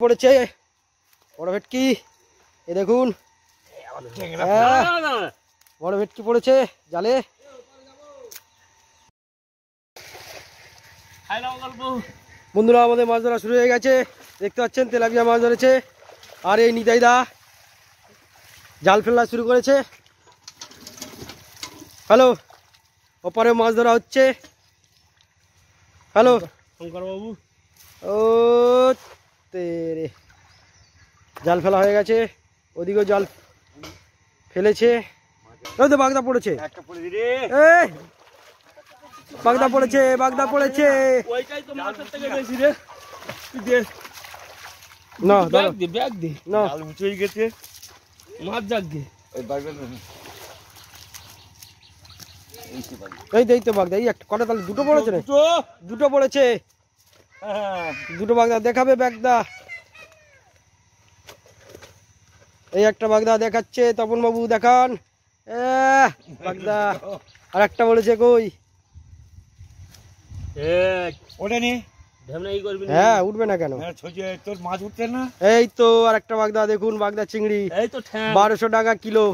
পড়েছে বড় ভেটকি, এ দেখুন বড় ভেটকি পড়েছে জালে। বন্ধুরা আমাদের মাছ ধরা শুরু হয়ে গেছে, দেখতে পাচ্ছেন তেলাপিয়া মাছ ধরেছে। আর এই নিতাইদা জাল ফেলা শুরু করেছে। হ্যালো, ওপারে মাছ ধরা হচ্ছে। হ্যালো শঙ্কর বাবু, ও তেরে জাল ফেলা হয়ে গেছে, ওদিকেও জাল ফেলেছে। ওই তো বাগদা পড়েছে, বাগদা পড়েছে, বাগদা পড়েছে। না ব্যাগ দে না, উঁচু হয়ে গেছে মাছ জাগে। এই তো বাগদা, এই একটা কটা তাহলে দুটো পড়েছে, দুটো পড়েছে, দুটো বাগদা দেখাবে বাগদা। এই একটা বাগদা দেখাচ্ছে তপন বাবু, দেখান বাগদা। আর একটা বলেছে কই, হ্যাঁ উঠবে না কেন, তোর মাছ উঠছে না। এই তো আর একটা বাগদা দেখুন, বাগদা চিংড়ি 1200 টাকা কিলো।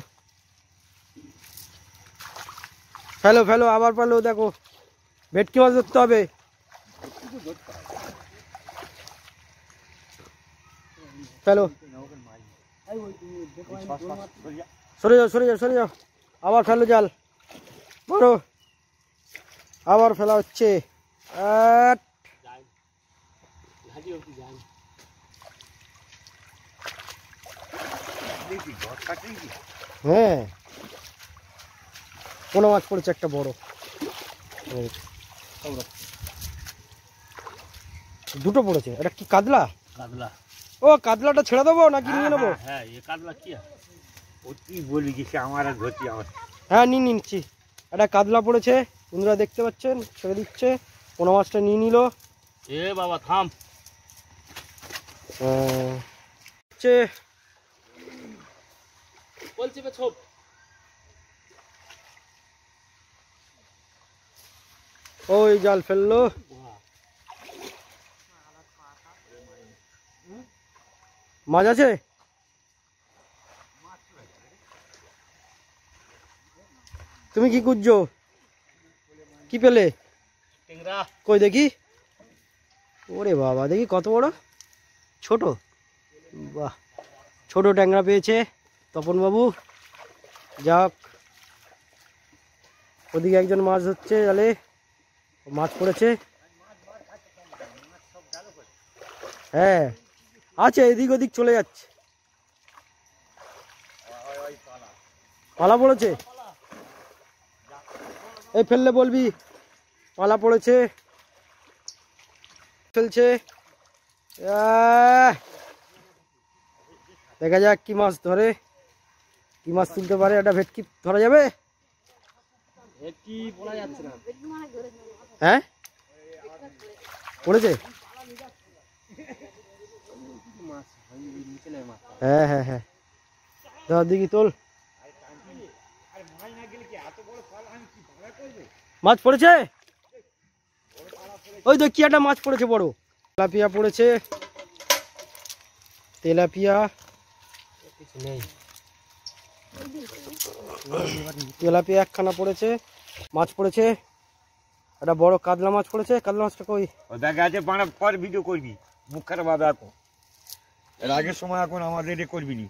ফেলো ফেলো, আবার ফেলো, দেখো ভেটকি মাছ ধরতে হবে। ফেলো, সরে যাও সরে যাও সরে যাও, আবার ফেলো জাল, বড় আবার ফেলা হচ্ছে। হ্যাঁ কোনো মাছ পড়েছে একটা বড়, দুটো পড়েছে। এটা কি কাতলা? কাতলা। ও কাতলাটা ছেড়ে দেবো নাকি নিয়ে নেবো? হ্যাঁ কাতলা কি বলি কি আমার ঘটি আমার, হ্যাঁ নিয়ে নিচ্ছি। একটা কাতলা পড়েছে বন্ধুরা, দেখতে পাচ্ছেন, ছেড়ে দিচ্ছে। কোনো মাছটা নিয়ে নিল। এ বাবা থাম, বলছি ছোপ। ওই জাল ফেললো, মাছ আছে। তুমি কি খুঁজছো, কি পেলে? কই দেখি, ওরে বাবা দেখি কত বড়, ছোট, বাহ ছোট ট্যাংরা পেয়েছে তপন বাবু। যাক, ওদিকে একজন মাছ ধরছে জালে, মাছ পড়েছে। হ্যাঁ আছে, এদিক ওদিক চলে যাচ্ছে। পালা পড়েছে, এই ফেললে বলবি, পালা পড়েছে, ফেলছে। দেখা যাক কি মাছ ধরে, কি মাছ তুলতে পারে। একটা ভেটকি ধরা যাবে? হ্যাঁ পড়েছে, হ্যাঁ হ্যাঁ হ্যাঁ ধর দেখি, তোল। মাছ পড়েছে, ওই তো কি একটা মাছ পড়েছে বড়, তেলাপিয়া পড়েছে, তেলাপিয়া কিছু নেই, তেলাপিয়া একখানা পড়েছে। মাছ পড়েছে, একটা বড় কাতলা মাছ পড়েছে। কাতলা মাছটা কই? দেখা আছে পর ভিডিও করবি, মুখ খারাপ হবে এখন, এর আগের সময় এখন আমাদের এটা করবি নি।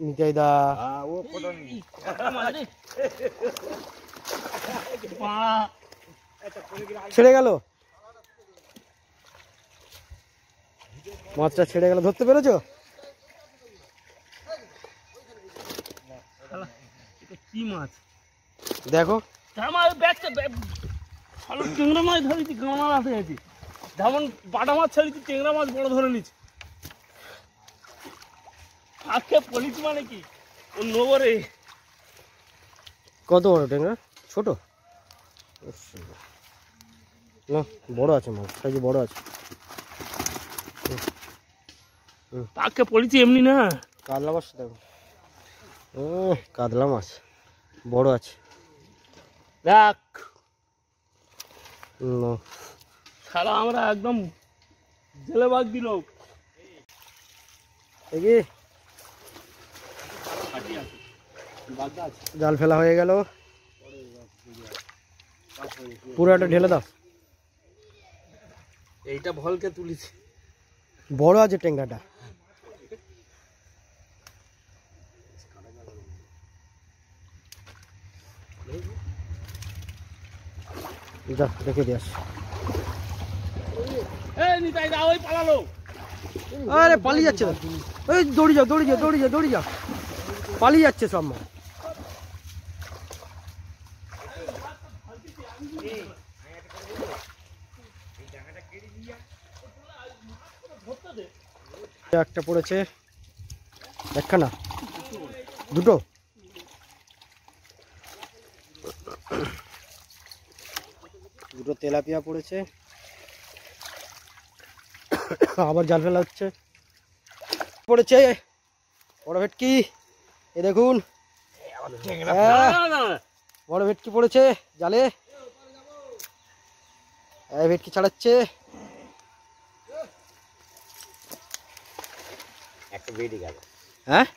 নিতাই দা ও ছেড়ে গেল, মাছটা ছেড়ে গেল, ধরতে পেরেছো? কি মাছ দেখো, চিংড়া মাছ ধরেছি, গামলা আসে গেছি, যেমন বাটা মাছ ছেড়েছি, চিংড়া মাছ বড় ধরে নিচ্ছি। আজকে পলিছি মানে কি নবরে, কত বড় ট্যাংরা? ছোট না, বড় আছে মাছ, সাইজে বড় আছে। তাকে পড়েছি এমনি না, কাতলা মাছ দেখো, কাতলা মাছ বড় আছে। দেখ সারা আমরা একদম জেলে বাগ দিল। দেখি জাল ফেলা হয়ে গেল, পুরোটা ঢেলে দাও। এইটা ভলকে তুলিছি, বড় আছে ট্যাংরাটা। দেখে দিয়ে আসো। আরে পালিয়ে যাচ্ছে, ওই দৌড়ি যাও দৌড়ি যাও দৌড়ি যাও দৌড়ি যাও, পালিয়ে যাচ্ছে সব মাছ। একটা পড়েছে, একখানা দুটো, দুটো তেলাপিয়া পড়েছে। আবার জাল ফেলা হচ্ছে, পড়েছে বড় ভেটকি। এ দেখুন বড় ভেটকি পড়েছে জালে, ভেটকি ছাড়াচ্ছে। হ্যাঁ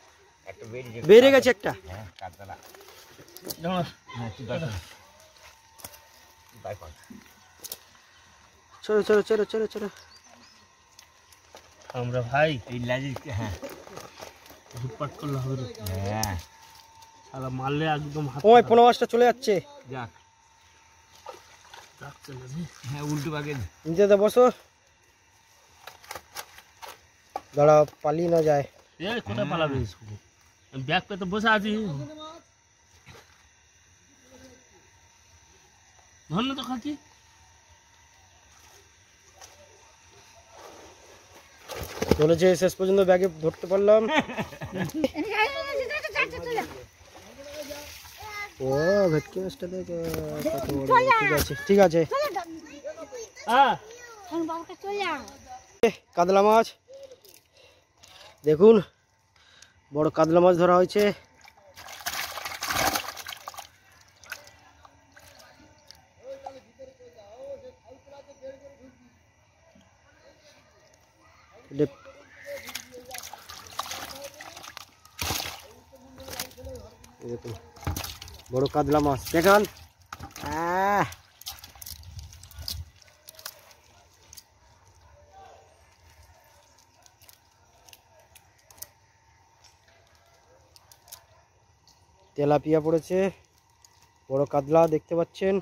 বেড়ে গেছে একটা। চলো চলো চলো চলো চলো আমরা ভাই এই লাজি হ্যাঁ ঝুটপাট করলে হবে। হ্যাঁ সারা মারলে একদম ওই 15 মাছটা চলে যাচ্ছে। যাক যাচ্ছে না, হ্যাঁ উল্টো বাগে নিচেতে বসো, দাঁড়া পালিয়ে না যায়। এই কোথায় পালাবে, ব্যাগ পে তো বসে আছি। ধন্য তো খাচ্ছি, চলেছে শেষ পর্যন্ত ব্যাগে ধরতে পারলাম। ও ভেটকি মাছটা দেখো কত বড়। ঠিক আছে ঠিক আছে। কাতলা মাছ দেখুন, বড় কাতলা মাছ ধরা হয়েছে। দেখুন বড় কাতলা মাছ দেখান। তেলাপিয়া পড়েছে, বড় কাতলা দেখতে পাচ্ছেন।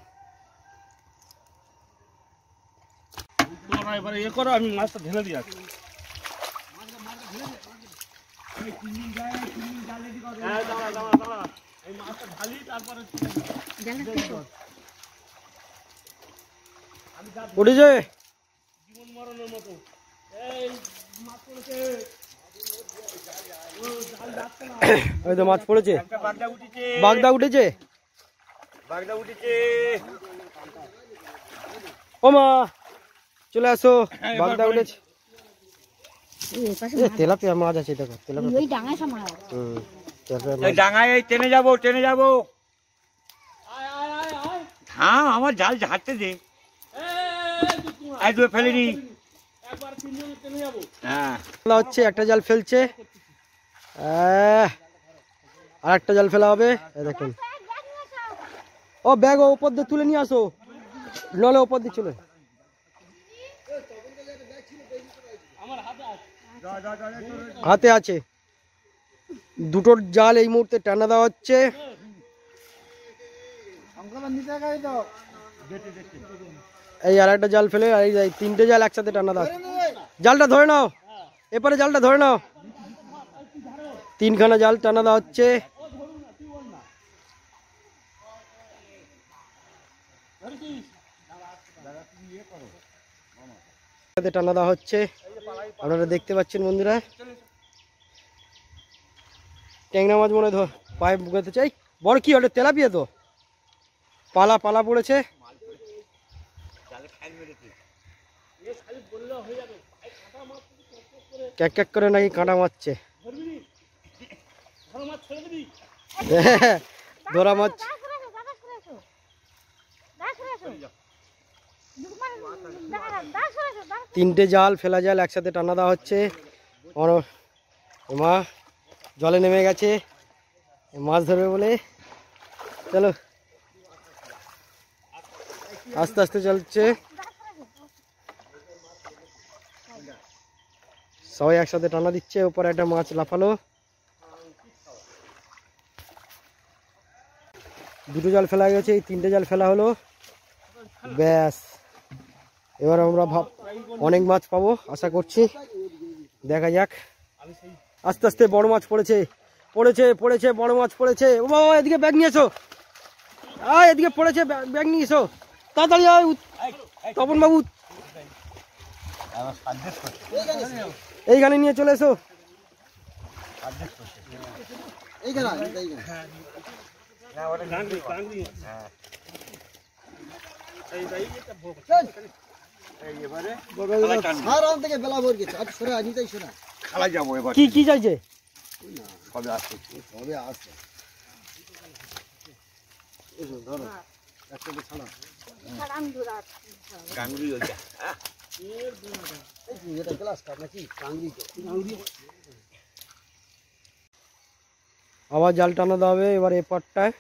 এবারে এ করো, আমি মাছটা ঢেলে দিয়ে আসি। পড়েছে জীবন মরণের মতো এই মাছ পড়েছে। ওই তো মাছ পড়েছে, বাগদা উঠেছে বাগদা উঠেছে। ও মা চলে আসো, বাগদা উঠেছে। তেলাপিয়া মাছ আছে দেখো, ডাঙায় টেনে যাবো টেনে যাবো। হ্যাঁ আমার জাল ঝাড়তে দে, ফেলেনি। হ্যাঁ হচ্ছে একটা জাল ফেলছে, আর একটা জাল ফেলা হবে। দেখুন ও ব্যাগ ওপর দিয়ে তুলে নিয়ে আসো, নলে ওপর দিয়ে চলে। হাতে আছে দুটোর জাল এই মুহূর্তে টানা দেওয়া হচ্ছে। এই আর একটা জাল ফেলে, আর এই 3টে জাল একসাথে টানা দাও। জালটা ধরে নাও, এপারে জালটা ধরে নাও। 3খানা জাল টানা দেওয়া হচ্ছে। টানা দেওয়া হচ্ছে, আপনারা দেখতে পাচ্ছেন বন্ধুরা। ট্যাংরা মাছ মনে ধর পায়ে বুঝাতে চাই। বড় কি ওটা তেলাপিয়া তো, পালা পালা পড়েছে। ক্যাক ক্যাক করে নাকি কাঁটা মারছে। ধরা মাছ 3টে জাল ফেলা জাল একসাথে টানা দেওয়া হচ্ছে। মা জলে নেমে গেছে মাছ ধরবে বলে। চলো আস্তে আস্তে চলছে, সবাই একসাথে টানা দিচ্ছে। উপরে একটা মাছ লাফালো, দুটো জাল ফেলা গেছে, এই তিনটে জাল ফেলা হলো, ব্যাস। এবার আমরা অনেক মাছ পাবো আশা করছি, দেখা যাক। আস্তে আস্তে বড় মাছ পড়েছে, পড়েছে পড়েছে, বড় মাছ পড়েছে। ও বাবা, এদিকে ব্যাগ নিয়ে এসো, এদিকে পড়েছে, ব্যাগ নিয়ে এসো তাড়াতাড়ি। তপন বাবু এইখানে নিয়ে চলে এসো। কি কি চাইছে? আবার জাল টানাতে হবে। এবার এপারটায়,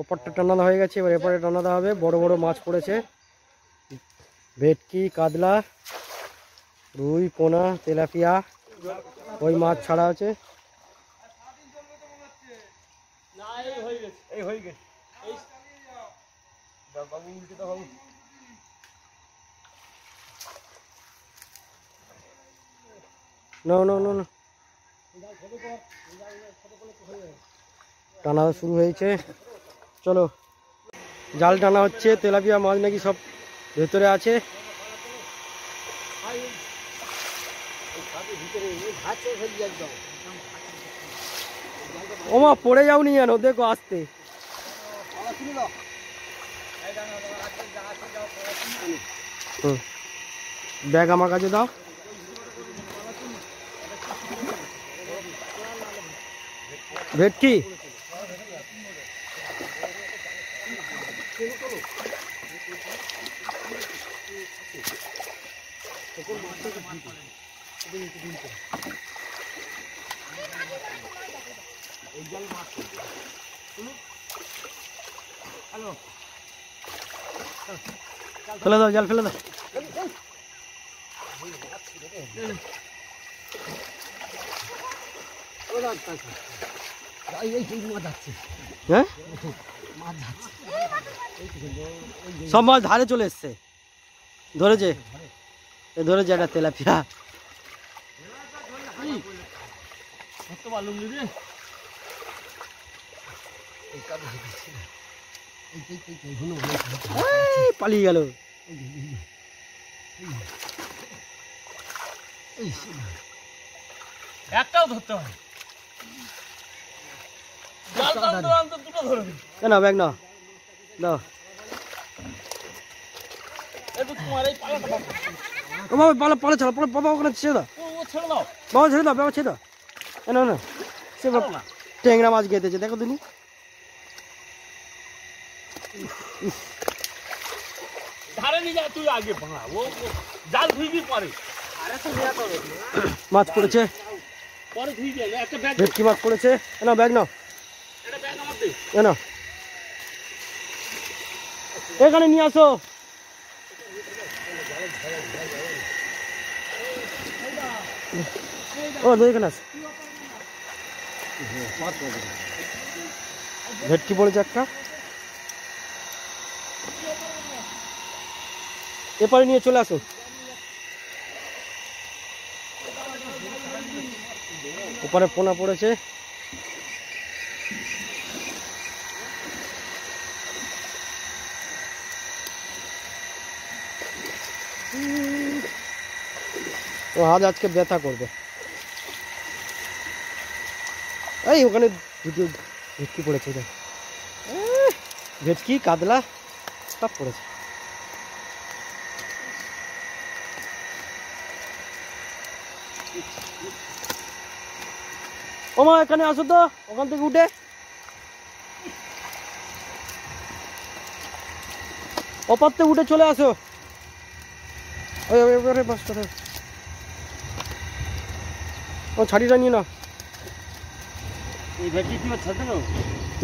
ওপারটা টানানো হয়ে গেছে, এবার এপারে টানাতে হবে। বড় বড় মাছ পড়েছে, ভেটকি, কাতলা, রুই, পোনা, তেলাপিয়া, ওই মাছ ছাড়া আছে। না না না না, টানা শুরু হয়েছে। চলো, জাল টানা হচ্ছে। তেলাপিয়া মাছ নাকি সব ভেতরে আছে। ওমা, পড়ে যাওনি যেন, দেখো আসতে। ব্যাগ আমার কাছে দাও। ভেটকি ফেলে দাও, জাল ফেলে দাও। হ্যাঁ, সব মাছ ধারে চলে এসছে। ধরেছে, ধরেছে একটা তেলাপিয়া। পালিয়ে গেল। একটাও ধরতে হয় কেন? ব্যাগ নাও, দাও। বাবা পালা পালা ছাড়া, বাবা ওখানে ছেড়ে দাও, বাবা ছেড়ে দাও, বাবা ছেড়ে দাও। না না, সে ট্যাংরা মাছ গেঁথেছে, দেখো তুমি। মাছ পড়েছে, ভেটকি মাছ পড়েছে। না ব্যাগ নাও, না এখানে নিয়ে আসো। ও এখানে আস। ভেটকি পড়েছে একটা, এপারে নিয়ে চলে আসো। ওপারে পোনা পড়েছে। ও হাত আজকে ব্যথা করবে। এই ওখানে দুটো ভেটকি পড়েছে, ভেটকি, কাতলা সব পড়েছে। ওমা এখানে আসো তো, ওখান থেকে উঠে। ওপার থেকে উঠে চলে আসো। ওই বাস কথা, ও ছাড়িটা নিয়ে নাও। এই ভেটকি কি ছাড়তে পারো?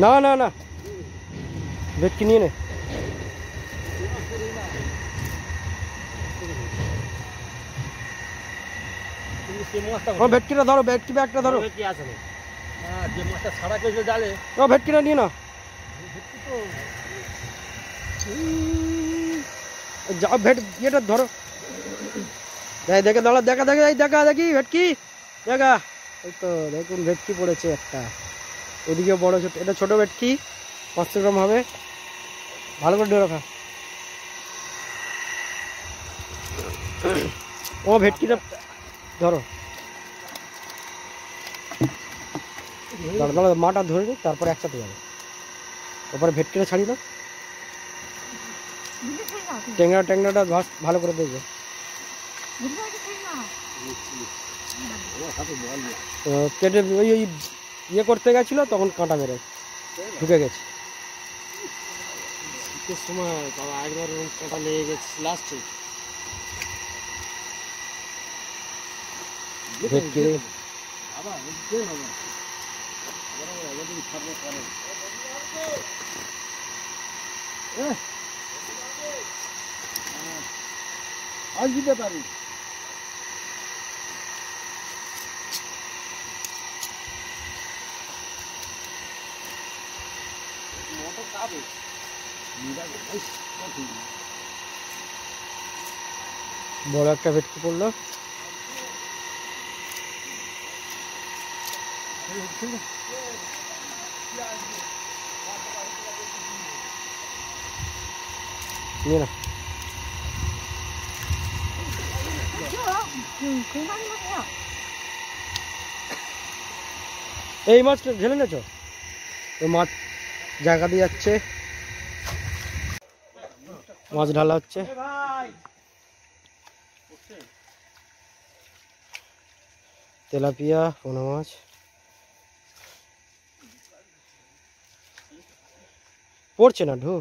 না না না, ভেটকি নিয়ে নে। ও ভেটকিটা ধরো, ভেটকি ব্যাগটা ধরো। ভেটকি আছে না? হ্যাঁ, যে মাছটা ছাড়া করেছিল জালে। ও ভেটকিটা নিয়ে না, যা ভেট ইয়েটা ধরো। দেখে দাঁড়া, দেখা দেখা দেখা দেখি ভেটকি দেখা। এই তো দেখুন ভেটকি পড়েছে একটা, ওদিকে বড় ছোট, এটা ছোট ভেটকি 500 গ্রাম হবে। ভালো করে ধরে রাখা। ও ভেটকিটা ধরো, দাঁড়া দাঁড়া, মাটা ধরে নি, তারপরে একসাথে যাবে। তারপরে ভেটকিটা ছাড়ি না, ট্যাংরা ট্যাংরাটা ভালো করে দেখবে। কেটে ওই ওই ইয়ে করতে গেছিল, তখন কাঁটা মেরে ঢুকে গেছে। শীতের সময় বাবা একবার কাঁটা লেগে গেছে লাস্টে। ভেটকি আজ দিতে পারি। বড় একটা ভেটকি পড়লো। নিয়ে না, এই মাছটা ঢেলে নেছো, ওই মাছ জায়গা দিয়ে যাচ্ছে, মাছ ঢালা হচ্ছে। তেলাপিয়া, পোনা মাছ, পড়ছে না ঢু,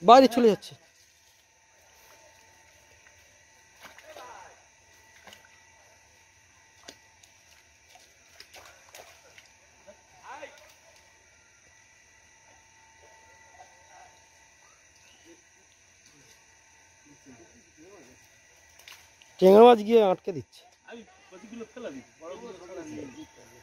বাইরে চলে যাচ্ছে। ট্যাংরা মাছ গিয়ে আটকে দিচ্ছে। আমি কতগুলো ফেলা দিচ্ছি, বড়গুলো ফেলা দিচ্ছি।